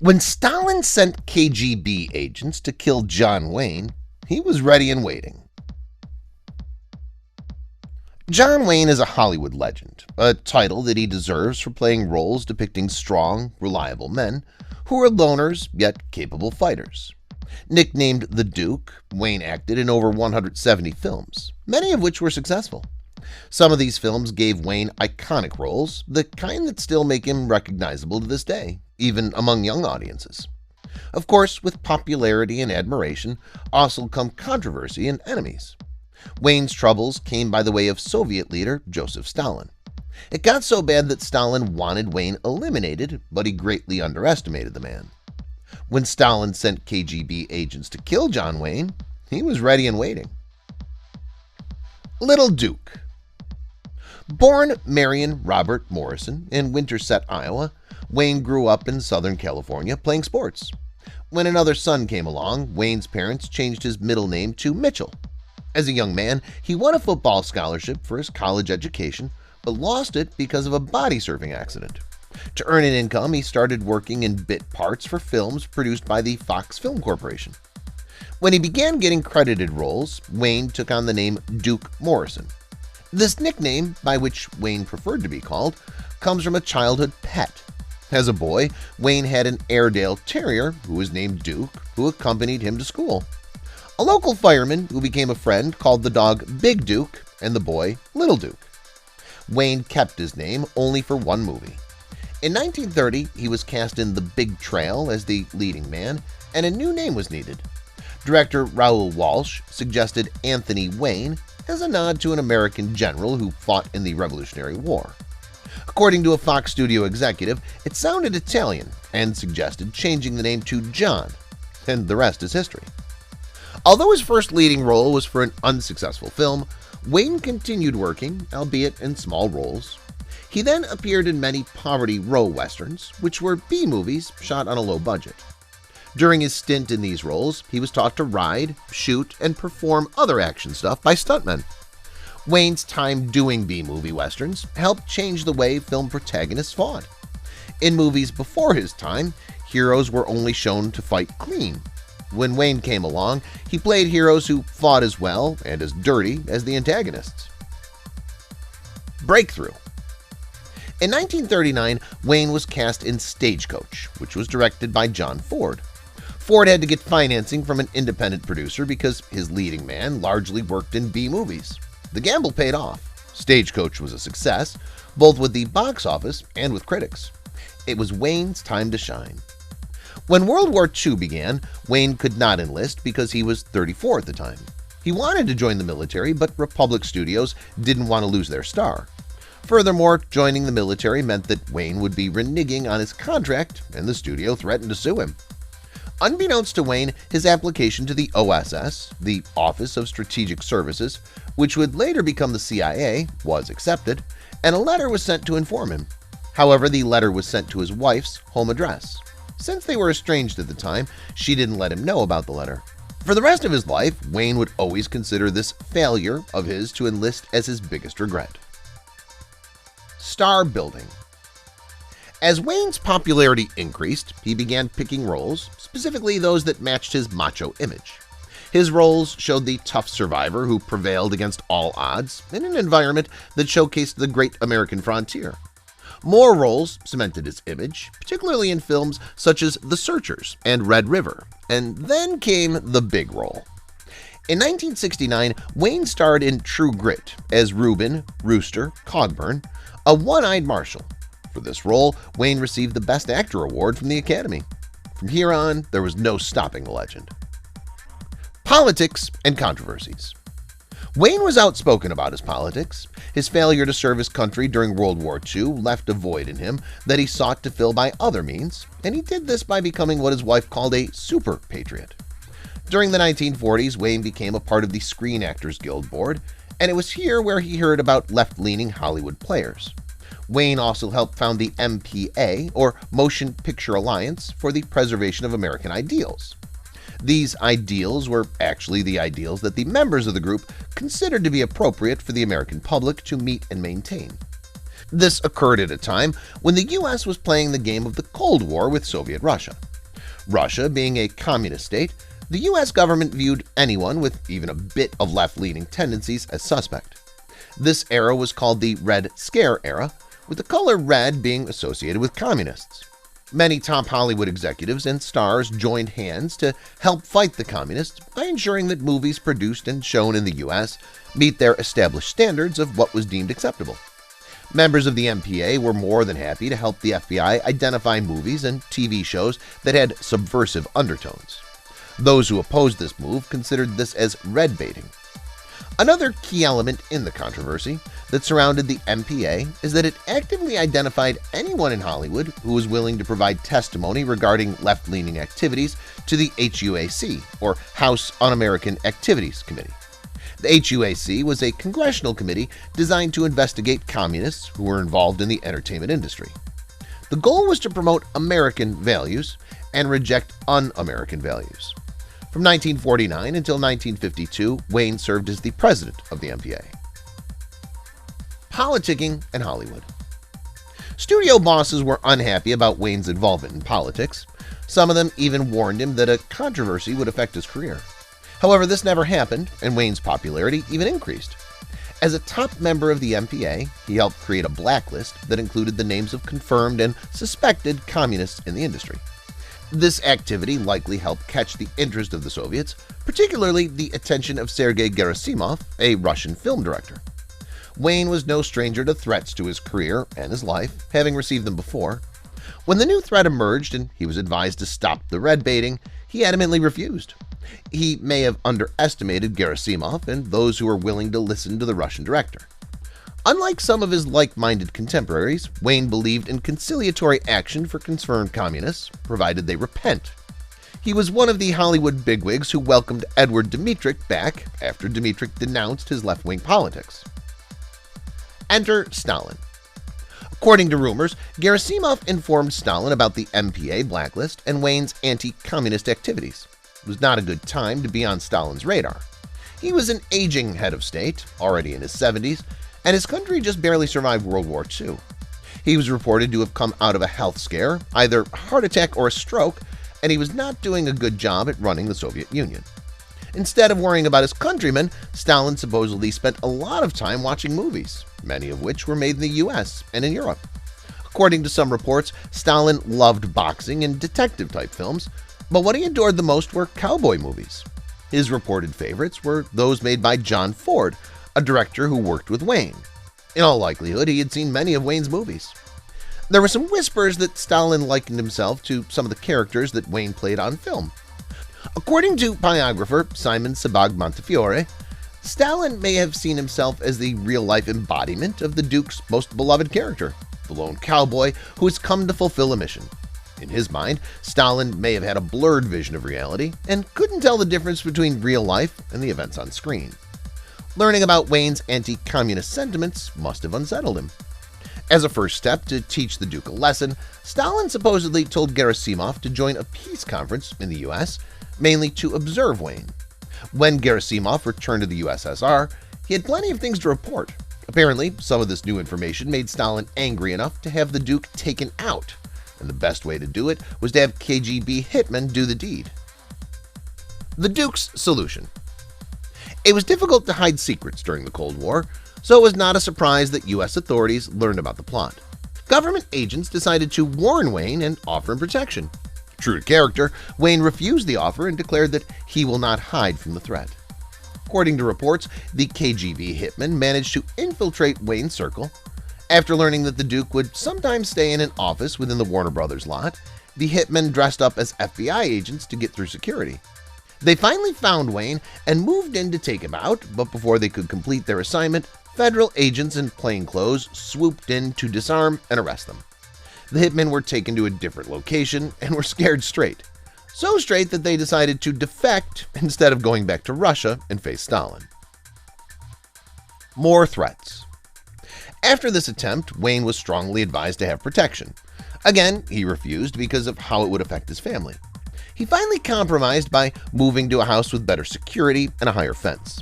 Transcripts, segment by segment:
When Stalin sent KGB agents to kill John Wayne, he was ready and waiting. John Wayne is a Hollywood legend, a title that he deserves for playing roles depicting strong, reliable men who are loners yet capable fighters. Nicknamed the Duke, Wayne acted in over 170 films, many of which were successful. Some of these films gave Wayne iconic roles, the kind that still make him recognizable to this day, even among young audiences. Of course, with popularity and admiration also come controversy and enemies. Wayne's troubles came by the way of Soviet leader Joseph Stalin. It got so bad that Stalin wanted Wayne eliminated, but he greatly underestimated the man. When Stalin sent KGB agents to kill John Wayne, he was ready and waiting. Little Duke. Born Marion Robert Morrison in Winterset, Iowa, Wayne grew up in Southern California playing sports. When another son came along, Wayne's parents changed his middle name to Mitchell. As a young man, he won a football scholarship for his college education, but lost it because of a body surfing accident. To earn an income, he started working in bit parts for films produced by the Fox Film Corporation. When he began getting credited roles, Wayne took on the name Duke Morrison. This nickname, by which Wayne preferred to be called, comes from a childhood pet. As a boy, Wayne had an Airedale Terrier who was named Duke, who accompanied him to school. A local fireman who became a friend called the dog Big Duke and the boy Little Duke. Wayne kept his name only for one movie. In 1930, he was cast in The Big Trail as the leading man, and a new name was needed. Director Raoul Walsh suggested Anthony Wayne as a nod to an American general who fought in the Revolutionary War. According to a Fox studio executive, it sounded Italian and suggested changing the name to John, and the rest is history. Although his first leading role was for an unsuccessful film, Wayne continued working, albeit in small roles. He then appeared in many Poverty Row westerns, which were B-movies shot on a low budget. During his stint in these roles, he was taught to ride, shoot, and perform other action stuff by stuntmen. Wayne's time doing B-movie westerns helped change the way film protagonists fought. In movies before his time, heroes were only shown to fight clean. When Wayne came along, he played heroes who fought as well and as dirty as the antagonists. Breakthrough. In 1939, Wayne was cast in Stagecoach, which was directed by John Ford. Ford had to get financing from an independent producer because his leading man largely worked in B-movies. The gamble paid off. Stagecoach was a success, both with the box office and with critics. It was Wayne's time to shine. When World War II began, Wayne could not enlist because he was 34 at the time. He wanted to join the military, but Republic Studios didn't want to lose their star. Furthermore, joining the military meant that Wayne would be reneging on his contract, and the studio threatened to sue him. Unbeknownst to Wayne, his application to the OSS, the Office of Strategic Services, which would later become the CIA, was accepted, and a letter was sent to inform him. However, the letter was sent to his wife's home address. Since they were estranged at the time, she didn't let him know about the letter. For the rest of his life, Wayne would always consider this failure of his to enlist as his biggest regret. Star building. As Wayne's popularity increased, he began picking roles, specifically those that matched his macho image. His roles showed the tough survivor who prevailed against all odds in an environment that showcased the great American frontier. More roles cemented his image, particularly in films such as The Searchers and Red River, and then came the big role. In 1969, Wayne starred in True Grit as Reuben Rooster Cogburn, a one-eyed marshal. For this role, Wayne received the Best Actor award from the Academy. From here on, there was no stopping the legend. Politics and controversies. Wayne was outspoken about his politics. His failure to serve his country during World War II left a void in him that he sought to fill by other means, and he did this by becoming what his wife called a super patriot. During the 1940s, Wayne became a part of the Screen Actors Guild Board, and it was here where he heard about left-leaning Hollywood players. Wayne also helped found the MPA, or Motion Picture Alliance, for the preservation of American ideals. These ideals were actually the ideals that the members of the group considered to be appropriate for the American public to meet and maintain. This occurred at a time when the U.S. was playing the game of the Cold War with Soviet Russia. Russia being a communist state, the US government viewed anyone with even a bit of left-leaning tendencies as suspect. This era was called the Red Scare era, with the color red being associated with communists. Many top Hollywood executives and stars joined hands to help fight the communists by ensuring that movies produced and shown in the US meet their established standards of what was deemed acceptable. Members of the MPA were more than happy to help the FBI identify movies and TV shows that had subversive undertones. Those who opposed this move considered this as red baiting. Another key element in the controversy that surrounded the MPA is that it actively identified anyone in Hollywood who was willing to provide testimony regarding left-leaning activities to the HUAC, or House Un-American Activities Committee. The HUAC was a congressional committee designed to investigate communists who were involved in the entertainment industry. The goal was to promote American values and reject un-American values. From 1949 until 1952, Wayne served as the president of the MPA. Politicking and Hollywood. Studio bosses were unhappy about Wayne's involvement in politics. Some of them even warned him that a controversy would affect his career. However, this never happened, and Wayne's popularity even increased. As a top member of the MPA, he helped create a blacklist that included the names of confirmed and suspected communists in the industry. This activity likely helped catch the interest of the Soviets, particularly the attention of Sergei Gerasimov, a Russian film director. Wayne was no stranger to threats to his career and his life, having received them before. When the new threat emerged and he was advised to stop the red baiting, he adamantly refused. He may have underestimated Gerasimov and those who were willing to listen to the Russian director. Unlike some of his like-minded contemporaries, Wayne believed in conciliatory action for confirmed communists, provided they repent. He was one of the Hollywood bigwigs who welcomed Edward Dmytryk back after Dmytryk denounced his left-wing politics. Enter Stalin. According to rumors, Gerasimov informed Stalin about the MPA blacklist and Wayne's anti-communist activities. It was not a good time to be on Stalin's radar. He was an aging head of state, already in his 70s, and his country just barely survived World War II. He was reported to have come out of a health scare, either a heart attack or a stroke, and he was not doing a good job at running the Soviet Union. Instead of worrying about his countrymen, Stalin supposedly spent a lot of time watching movies, many of which were made in the US and in Europe. According to some reports, Stalin loved boxing and detective-type films, but what he adored the most were cowboy movies. His reported favorites were those made by John Ford, a director who worked with Wayne. In all likelihood, he had seen many of Wayne's movies. There were some whispers that Stalin likened himself to some of the characters that Wayne played on film. According to biographer Simon Sebag Montefiore, Stalin may have seen himself as the real-life embodiment of the Duke's most beloved character, the lone cowboy who has come to fulfill a mission. In his mind, Stalin may have had a blurred vision of reality and couldn't tell the difference between real life and the events on screen. Learning about Wayne's anti-communist sentiments must have unsettled him. As a first step to teach the Duke a lesson, Stalin supposedly told Gerasimov to join a peace conference in the US, mainly to observe Wayne. When Gerasimov returned to the USSR, he had plenty of things to report. Apparently, some of this new information made Stalin angry enough to have the Duke taken out, and the best way to do it was to have KGB hitmen do the deed. The Duke's solution. It was difficult to hide secrets during the Cold War, so it was not a surprise that U.S. authorities learned about the plot. Government agents decided to warn Wayne and offer him protection. True to character, Wayne refused the offer and declared that he will not hide from the threat. According to reports, the KGB hitmen managed to infiltrate Wayne's circle. After learning that the Duke would sometimes stay in an office within the Warner Brothers lot, the hitmen dressed up as FBI agents to get through security. They finally found Wayne and moved in to take him out, but before they could complete their assignment, federal agents in plainclothes swooped in to disarm and arrest them. The hitmen were taken to a different location and were scared straight. So straight that they decided to defect instead of going back to Russia and face Stalin. More threats. After this attempt, Wayne was strongly advised to have protection. Again, he refused because of how it would affect his family. He finally compromised by moving to a house with better security and a higher fence.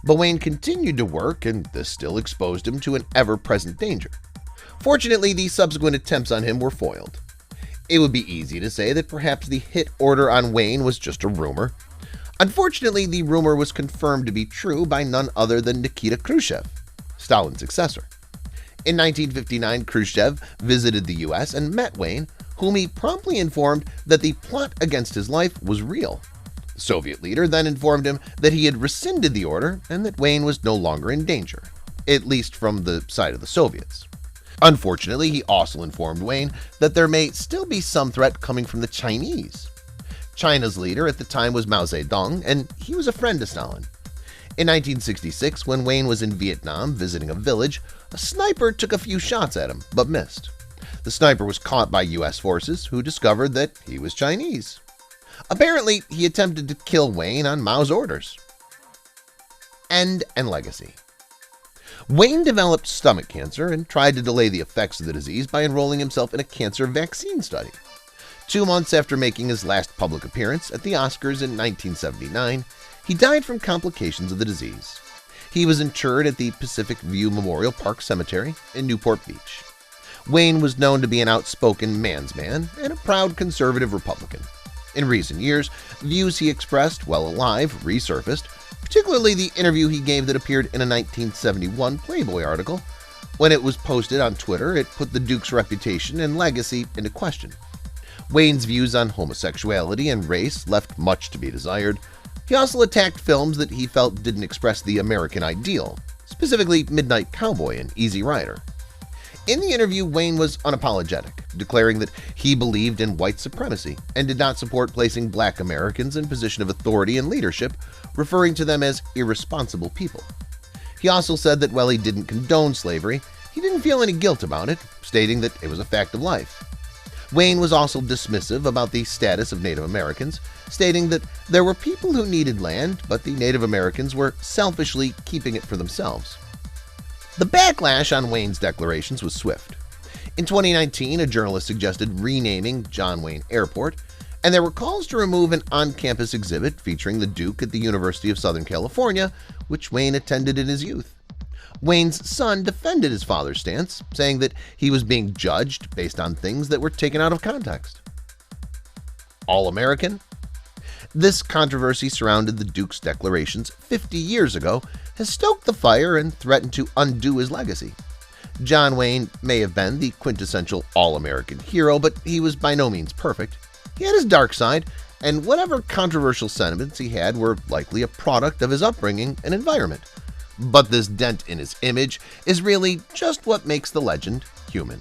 But Wayne continued to work, and this still exposed him to an ever-present danger. Fortunately, the subsequent attempts on him were foiled. It would be easy to say that perhaps the hit order on Wayne was just a rumor. Unfortunately, the rumor was confirmed to be true by none other than Nikita Khrushchev, Stalin's successor. In 1959, Khrushchev visited the US and met Wayne, whom he promptly informed that the plot against his life was real. The Soviet leader then informed him that he had rescinded the order and that Wayne was no longer in danger, at least from the side of the Soviets. Unfortunately, he also informed Wayne that there may still be some threat coming from the Chinese. China's leader at the time was Mao Zedong, and he was a friend to Stalin. In 1966, when Wayne was in Vietnam visiting a village, a sniper took a few shots at him, but missed. The sniper was caught by US forces, who discovered that he was Chinese. Apparently, he attempted to kill Wayne on Mao's orders. End and legacy. Wayne developed stomach cancer and tried to delay the effects of the disease by enrolling himself in a cancer vaccine study. 2 months after making his last public appearance at the Oscars in 1979, he died from complications of the disease. He was interred at the Pacific View Memorial Park Cemetery in Newport Beach. Wayne was known to be an outspoken man's man and a proud conservative Republican. In recent years, views he expressed while alive resurfaced, particularly the interview he gave that appeared in a 1971 Playboy article. When it was posted on Twitter, it put the Duke's reputation and legacy into question. Wayne's views on homosexuality and race left much to be desired. He also attacked films that he felt didn't express the American ideal, specifically Midnight Cowboy and Easy Rider. In the interview, Wayne was unapologetic, declaring that he believed in white supremacy and did not support placing black Americans in position of authority and leadership, referring to them as irresponsible people. He also said that while he didn't condone slavery, he didn't feel any guilt about it, stating that it was a fact of life. Wayne was also dismissive about the status of Native Americans, stating that there were people who needed land, but the Native Americans were selfishly keeping it for themselves. The backlash on Wayne's declarations was swift. In 2019, a journalist suggested renaming John Wayne Airport, and there were calls to remove an on-campus exhibit featuring the Duke at the University of Southern California, which Wayne attended in his youth. Wayne's son defended his father's stance, saying that he was being judged based on things that were taken out of context. All-American? This controversy surrounded the Duke's declarations 50 years ago has stoked the fire and threatened to undo his legacy. John Wayne may have been the quintessential all-American hero, but he was by no means perfect. He had his dark side, and whatever controversial sentiments he had were likely a product of his upbringing and environment. But this dent in his image is really just what makes the legend human.